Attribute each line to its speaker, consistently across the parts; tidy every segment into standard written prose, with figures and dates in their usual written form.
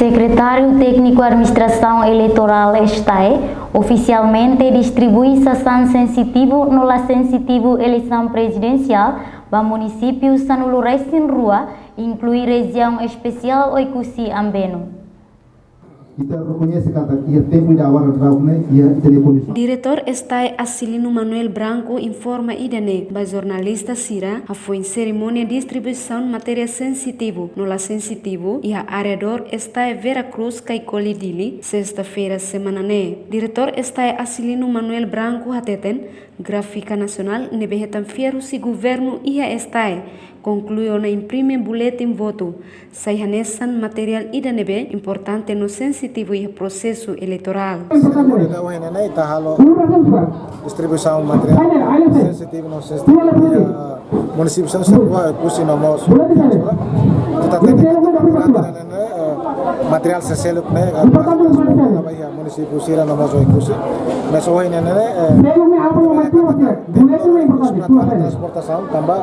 Speaker 1: Secretário Técnico Administração Eleitoral STAE oficialmente distribui sessão sensitivo no la sensitivo eleição presidencial para municípios Sanulures em Rua, inclui região especial Oicusi Ambeno.
Speaker 2: Diretor STAE Acilino Manuel Branco informa idane ba jornalista Sira foi em cerimônia de distribuição matéria sensitivo no la sensitivo e a areador STAE Vera Cruz Caicoli Dili sexta-feira semana ne. Diretor STAE Acilino Manuel Branco hateten gráfica nacional nebehetan fieru si governo e a STAE concluiu na imprime boletim voto saihanesan material idanebe importante no sensitivo e processo eleitoral.
Speaker 3: Distribuição material sensitivo no sensitivo município São Serua Cusi no moço kita material seselo né município Sira no moço Cusi mas hoje né transportação também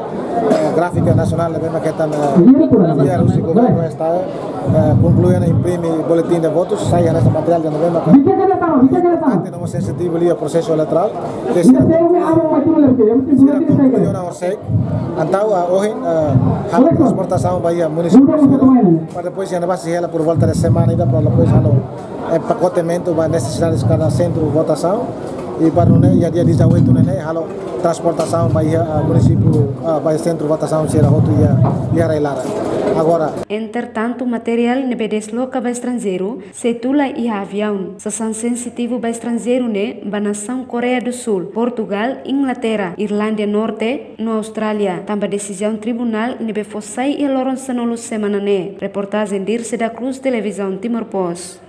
Speaker 3: gráfica nacional levando maquetan via o governo está concluindo imprime boletim de votos sai nesse material de novembro importante no sensitivo ali o processo eleitoral que se concluiu na ORSEC então hoje a transportação vai a município para depois já vai se ela por volta de semana ainda para depois o pacotamento vai necessidade de cada centro de votação e para o dia 18 né transportação vai a município vai centro de votação será outro e a Reilara. Agora,
Speaker 2: entretanto, material nebe desloca para estrangeiro, setula e avião. Sessão sensitivo para estrangeiro ne ba nação Coreia do Sul, Portugal, Inglaterra, Irlanda Norte, no Austrália. Também decisão tribunal nebe fossai e loron sanolo semana ne. Reportagem Dirce da Cruz Televisão Timor Post.